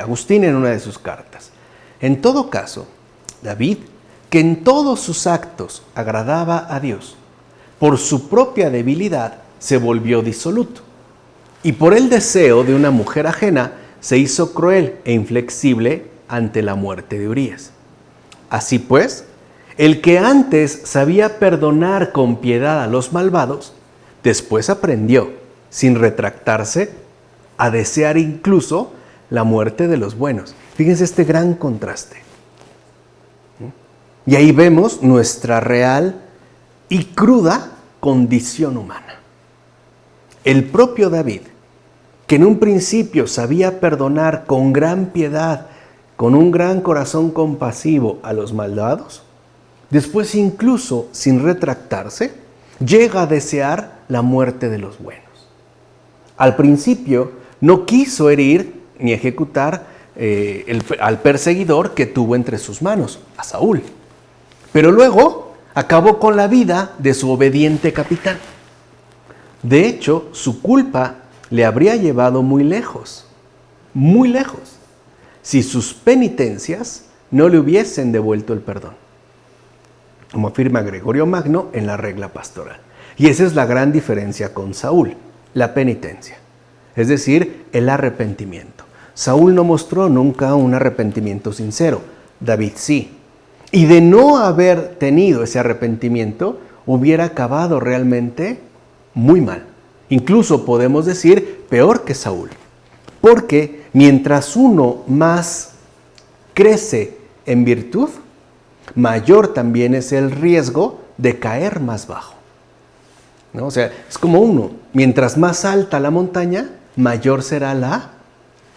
Agustín en una de sus cartas. En todo caso, David, que en todos sus actos agradaba a Dios, por su propia debilidad se volvió disoluto, y por el deseo de una mujer ajena se hizo cruel e inflexible ante la muerte de Urías. Así pues, el que antes sabía perdonar con piedad a los malvados, después aprendió, sin retractarse, a desear incluso la muerte de los buenos. Fíjense este gran contraste. Y ahí vemos nuestra real y cruda condición humana. El propio David, que en un principio sabía perdonar con gran piedad, con un gran corazón compasivo a los malvados, después incluso sin retractarse, llega a desear la muerte de los buenos. Al principio no quiso herir ni ejecutar al perseguidor que tuvo entre sus manos, a Saúl. Pero luego acabó con la vida de su obediente capitán. De hecho, su culpa le habría llevado muy lejos, si sus penitencias no le hubiesen devuelto el perdón, como afirma Gregorio Magno en la regla pastoral. Y esa es la gran diferencia con Saúl, la penitencia, es decir, el arrepentimiento. Saúl no mostró nunca un arrepentimiento sincero, David sí. Y de no haber tenido ese arrepentimiento, hubiera acabado realmente muy mal. Incluso podemos decir peor que Saúl. Porque mientras uno más crece en virtud, mayor también es el riesgo de caer más bajo, ¿no? O sea, es como uno, mientras más alta la montaña, mayor será la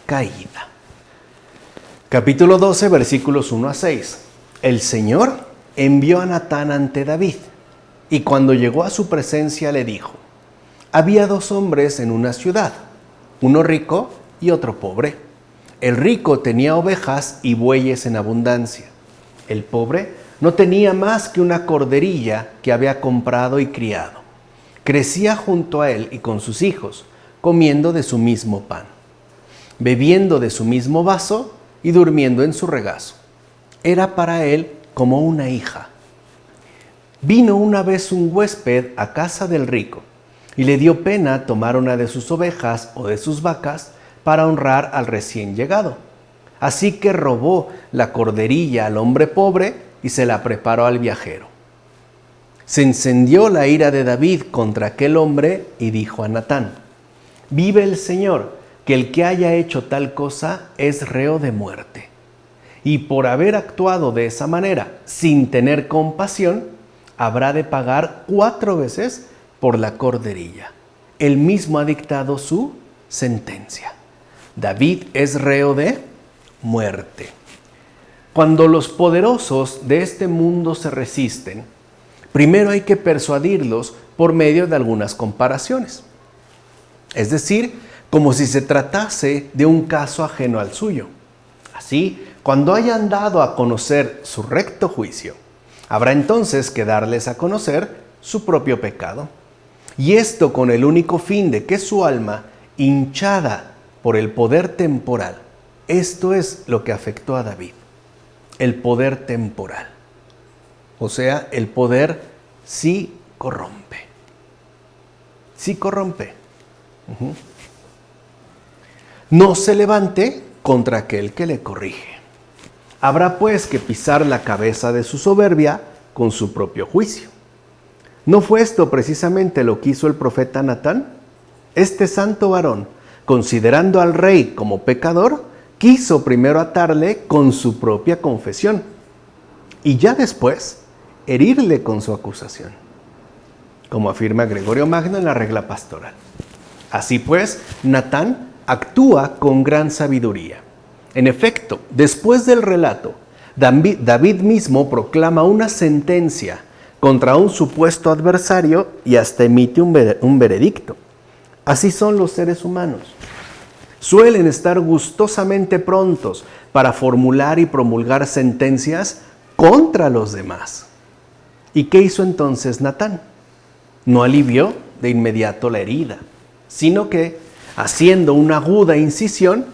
caída. Capítulo 12, versículos 1 a 6. El Señor envió a Natán ante David, y cuando llegó a su presencia le dijo: había 2 hombres en una ciudad, uno rico y otro pobre. El rico tenía ovejas y bueyes en abundancia. El pobre no tenía más que una corderilla que había comprado y criado. Crecía junto a él y con sus hijos, comiendo de su mismo pan, bebiendo de su mismo vaso y durmiendo en su regazo. Era para él como una hija. Vino una vez un huésped a casa del rico y le dio pena tomar una de sus ovejas o de sus vacas para honrar al recién llegado. Así que robó la corderilla al hombre pobre y se la preparó al viajero. Se encendió la ira de David contra aquel hombre y dijo a Natán: vive el Señor, que el que haya hecho tal cosa es reo de muerte. Y por haber actuado de esa manera, sin tener compasión, habrá de pagar 4 veces por la corderilla. Él mismo ha dictado su sentencia. David es reo de muerte. Cuando los poderosos de este mundo se resisten, primero hay que persuadirlos por medio de algunas comparaciones. Es decir, como si se tratase de un caso ajeno al suyo. Así, cuando hayan dado a conocer su recto juicio, habrá entonces que darles a conocer su propio pecado. Y esto con el único fin de que su alma, hinchada por el poder temporal, esto es lo que afectó a David, el poder temporal. O sea, el poder sí corrompe. Sí corrompe. No se levante contra aquel que le corrige. Habrá pues que pisar la cabeza de su soberbia con su propio juicio. ¿No fue esto precisamente lo que hizo el profeta Natán? Este santo varón, considerando al rey como pecador, quiso primero atarle con su propia confesión y ya después herirle con su acusación, como afirma Gregorio Magno en la regla pastoral. Así pues, Natán actúa con gran sabiduría. En efecto, después del relato, David mismo proclama una sentencia contra un supuesto adversario y hasta emite un veredicto. Así son los seres humanos. Suelen estar gustosamente prontos para formular y promulgar sentencias contra los demás. ¿Y qué hizo entonces Natán? No alivió de inmediato la herida, sino que, haciendo una aguda incisión,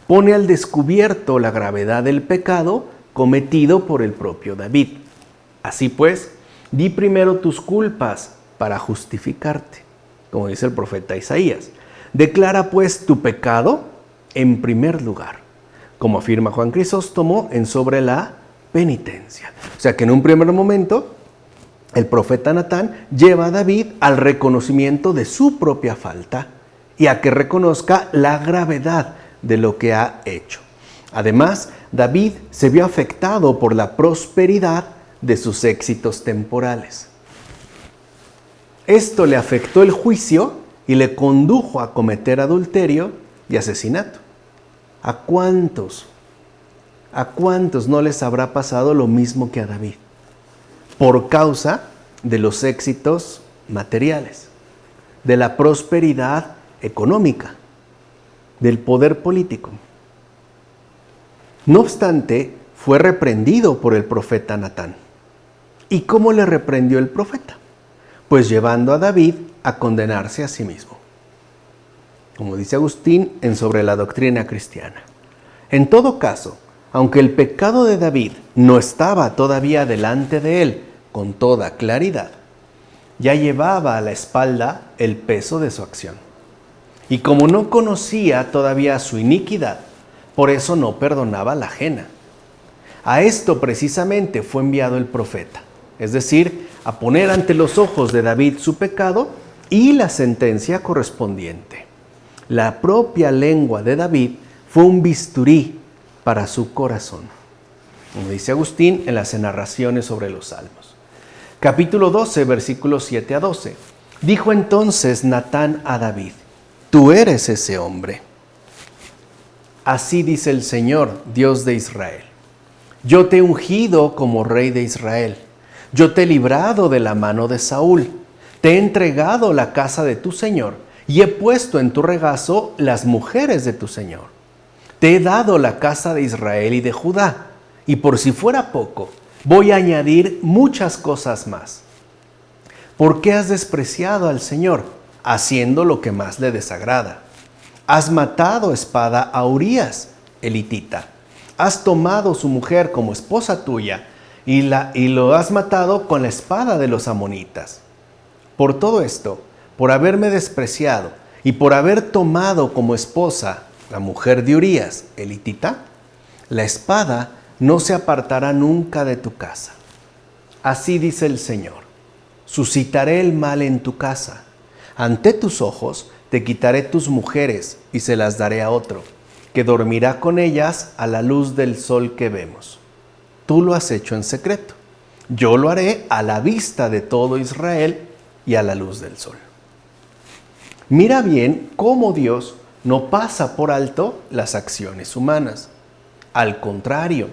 pone al descubierto la gravedad del pecado cometido por el propio David. Así pues, di primero tus culpas para justificarte, como dice el profeta Isaías. Declara pues tu pecado en primer lugar, como afirma Juan Crisóstomo en Sobre la penitencia. O sea que en un primer momento, el profeta Natán lleva a David al reconocimiento de su propia falta y a que reconozca la gravedad de lo que ha hecho. Además, David se vio afectado por la prosperidad de sus éxitos temporales. Esto le afectó el juicio y le condujo a cometer adulterio y asesinato. ¿A cuántos no les habrá pasado lo mismo que a David? Por causa de los éxitos materiales, de la prosperidad económica, del poder político. No obstante, fue reprendido por el profeta Natán. ¿Y cómo le reprendió el profeta? Pues llevando a David a condenarse a sí mismo. Como dice Agustín en Sobre la doctrina cristiana. En todo caso, aunque el pecado de David no estaba todavía delante de él con toda claridad, ya llevaba a la espalda el peso de su acción. Y como no conocía todavía su iniquidad, por eso no perdonaba la ajena. A esto precisamente fue enviado el profeta, es decir, a poner ante los ojos de David su pecado y la sentencia correspondiente. La propia lengua de David fue un bisturí para su corazón. como dice Agustín en las narraciones sobre los Salmos. Capítulo 12, versículos 7 a 12. Dijo entonces Natán a David: tú eres ese hombre. Así dice el Señor, Dios de Israel: yo te he ungido como rey de Israel. Yo te he librado de la mano de Saúl. Te he entregado la casa de tu Señor y he puesto en tu regazo las mujeres de tu Señor. Te he dado la casa de Israel y de Judá, y por si fuera poco, voy a añadir muchas cosas más. ¿Por qué has despreciado al Señor, haciendo lo que más le desagrada? Has matado a espada a Urías, el hitita. Has tomado su mujer como esposa tuya y lo has matado con la espada de los amonitas. Por todo esto, por haberme despreciado y por haber tomado como esposa la mujer de Urías, el hitita, la espada no se apartará nunca de tu casa. Así dice el Señor: suscitaré el mal en tu casa. Ante tus ojos te quitaré tus mujeres y se las daré a otro, que dormirá con ellas a la luz del sol que vemos. Tú lo has hecho en secreto. Yo lo haré a la vista de todo Israel y a la luz del sol. Mira bien cómo Dios no pasa por alto las acciones humanas. Al contrario,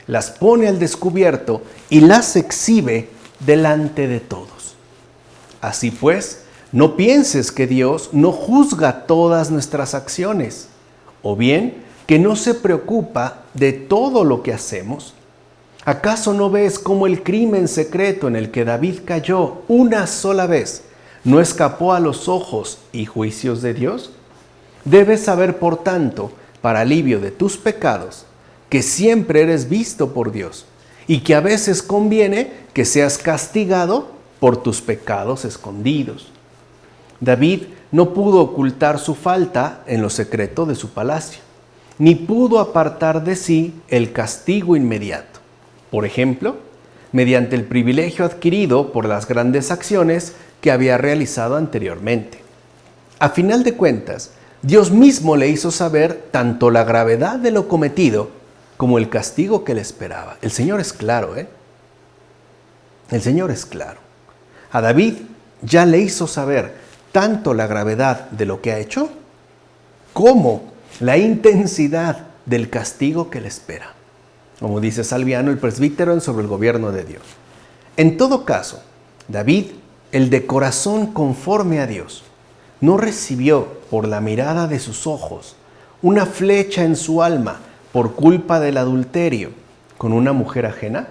las pone al descubierto y las exhibe delante de todos. Así pues, no pienses que Dios no juzga todas nuestras acciones, o bien que no se preocupa de todo lo que hacemos. ¿Acaso no ves cómo el crimen secreto en el que David cayó una sola vez no escapó a los ojos y juicios de Dios? Debes saber, por tanto, para alivio de tus pecados, que siempre eres visto por Dios y que a veces conviene que seas castigado por tus pecados escondidos. David no pudo ocultar su falta en lo secreto de su palacio, ni pudo apartar de sí el castigo inmediato. Por ejemplo, mediante el privilegio adquirido por las grandes acciones que había realizado anteriormente. A final de cuentas, Dios mismo le hizo saber tanto la gravedad de lo cometido como el castigo que le esperaba. El Señor es claro, ¿eh? El Señor es claro. A David ya le hizo saber tanto la gravedad de lo que ha hecho como la intensidad del castigo que le espera. Como dice Salviano, el presbítero, sobre el gobierno de Dios. En todo caso, David, el de corazón conforme a Dios, no recibió por la mirada de sus ojos una flecha en su alma por culpa del adulterio con una mujer ajena.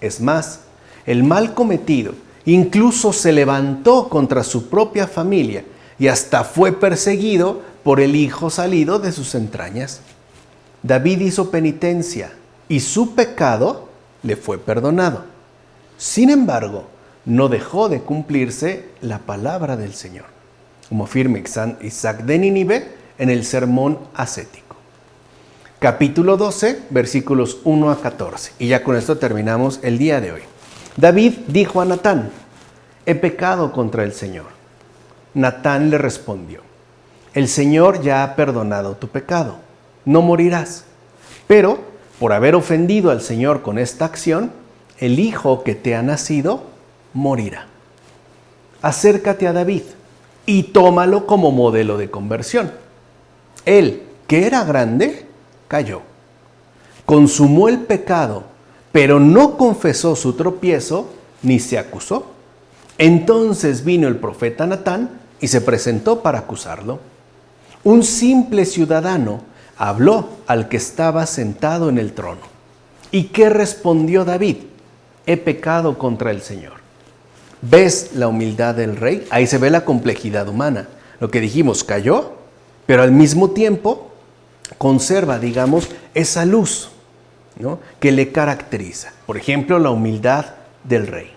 Es más, el mal cometido incluso se levantó contra su propia familia y hasta fue perseguido por el hijo salido de sus entrañas. David hizo penitencia y su pecado le fue perdonado. Sin embargo, no dejó de cumplirse la palabra del Señor, como afirma Isaac de Nínive en el Sermón Ascético. Capítulo 12, versículos 1 a 14. Y ya con esto terminamos el día de hoy. David dijo a Natán: he pecado contra el Señor. Natán le respondió: el Señor ya ha perdonado tu pecado, no morirás. Pero por haber ofendido al Señor con esta acción, el hijo que te ha nacido morirá. Acércate a David y tómalo como modelo de conversión. Él, que era grande, cayó. Consumó el pecado, pero no confesó su tropiezo ni se acusó. Entonces vino el profeta Natán y se presentó para acusarlo. Un simple ciudadano habló al que estaba sentado en el trono. ¿Y qué respondió David? He pecado contra el Señor. ¿Ves la humildad del rey? Ahí se ve la complejidad humana. Lo que dijimos, cayó, pero al mismo tiempo conserva, digamos, esa luz, ¿no?, que le caracteriza. Por ejemplo, la humildad del rey.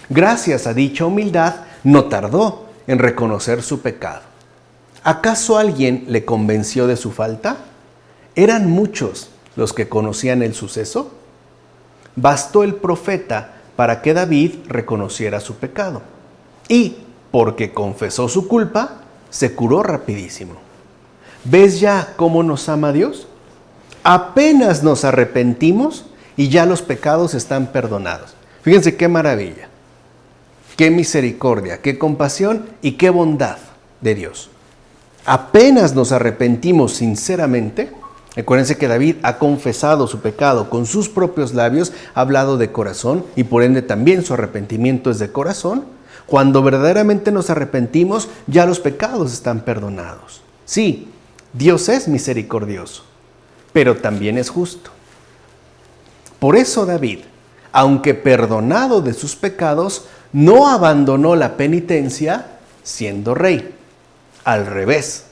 Gracias a dicha humildad, no tardó en reconocer su pecado. ¿Acaso alguien le convenció de su falta? ¿Eran muchos los que conocían el suceso? Bastó el profeta para que David reconociera su pecado. Y, porque confesó su culpa, se curó rapidísimo. ¿Ves ya cómo nos ama Dios? Apenas nos arrepentimos y ya los pecados están perdonados. Fíjense qué maravilla, qué misericordia, qué compasión y qué bondad de Dios. Apenas nos arrepentimos sinceramente, acuérdense que David ha confesado su pecado con sus propios labios, ha hablado de corazón y por ende también su arrepentimiento es de corazón. Cuando verdaderamente nos arrepentimos, ya los pecados están perdonados. Sí, Dios es misericordioso, pero también es justo. Por eso David, aunque perdonado de sus pecados, no abandonó la penitencia siendo rey. Al revés,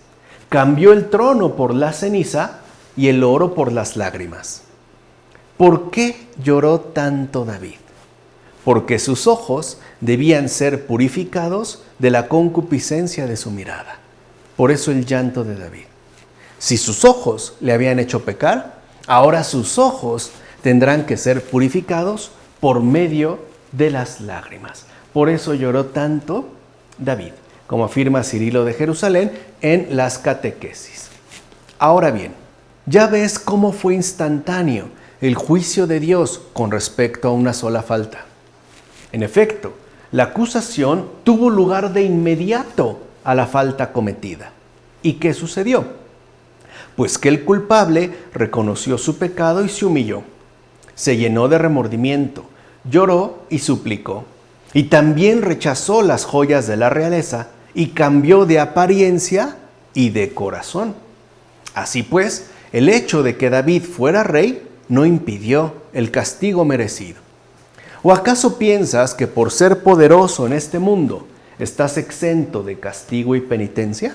cambió el trono por la ceniza y el oro por las lágrimas. ¿Por qué lloró tanto David? Porque sus ojos debían ser purificados de la concupiscencia de su mirada. Por eso el llanto de David. Si sus ojos le habían hecho pecar, ahora sus ojos tendrán que ser purificados por medio de las lágrimas. Por eso lloró tanto David, como afirma Cirilo de Jerusalén en las catequesis. Ahora bien, ya ves cómo fue instantáneo el juicio de Dios con respecto a una sola falta. En efecto, la acusación tuvo lugar de inmediato a la falta cometida. ¿Y qué sucedió? Pues que el culpable reconoció su pecado y se humilló. Se llenó de remordimiento, lloró y suplicó. Y también rechazó las joyas de la realeza y cambió de apariencia y de corazón. Así pues, el hecho de que David fuera rey no impidió el castigo merecido. ¿O acaso piensas que por ser poderoso en este mundo estás exento de castigo y penitencia?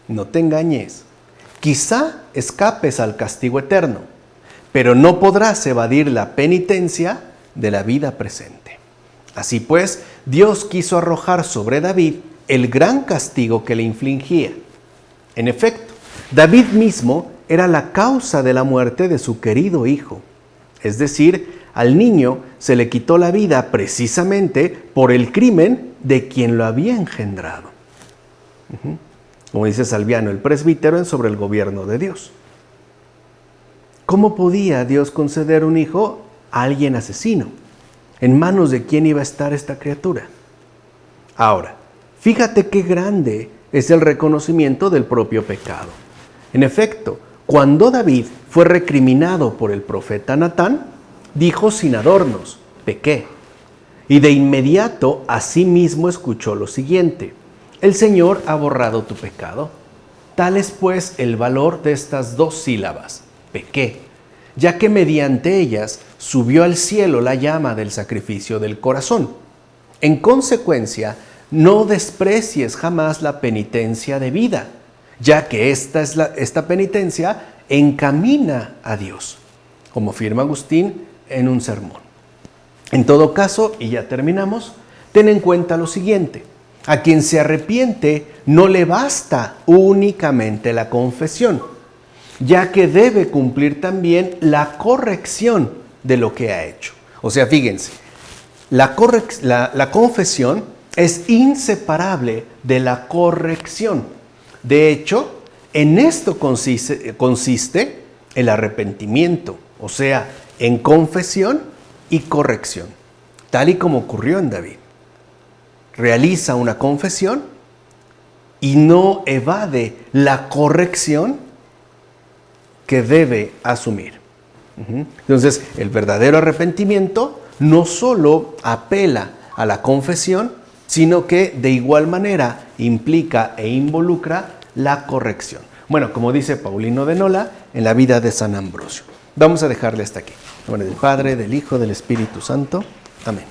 No te engañes. Quizá escapes al castigo eterno, pero no podrás evadir la penitencia de la vida presente. Así pues, Dios quiso arrojar sobre David el gran castigo que le infligía. En efecto, David mismo era la causa de la muerte de su querido hijo. Es decir, al niño se le quitó la vida precisamente por el crimen de quien lo había engendrado. Como dice Salviano, el presbítero en Sobre el gobierno de Dios. ¿Cómo podía Dios conceder un hijo a alguien asesino? ¿En manos de quién iba a estar esta criatura? Ahora, fíjate qué grande es el reconocimiento del propio pecado. En efecto, cuando David fue recriminado por el profeta Natán, dijo sin adornos, pequé. Y de inmediato a sí mismo escuchó lo siguiente: el Señor ha borrado tu pecado. Tal es pues el valor de estas dos sílabas, pequé, ya que mediante ellas subió al cielo la llama del sacrificio del corazón. En consecuencia, no desprecies jamás la penitencia debida, ya que esta penitencia encamina a Dios, como afirma Agustín en un sermón. En todo caso, y ya terminamos, ten en cuenta lo siguiente: a quien se arrepiente no le basta únicamente la confesión, ya que debe cumplir también la corrección de lo que ha hecho. O sea, fíjense, la confesión es inseparable de la corrección. De hecho, en esto consiste el arrepentimiento, o sea, en confesión y corrección, tal y como ocurrió en David. Realiza una confesión y no evade la corrección que debe asumir. Entonces, el verdadero arrepentimiento no solo apela a la confesión, sino que de igual manera implica e involucra la corrección. Bueno, como dice Paulino de Nola en la vida de San Ambrosio. Vamos a dejarle hasta aquí. En nombre del Padre, del Hijo, del Espíritu Santo. Amén.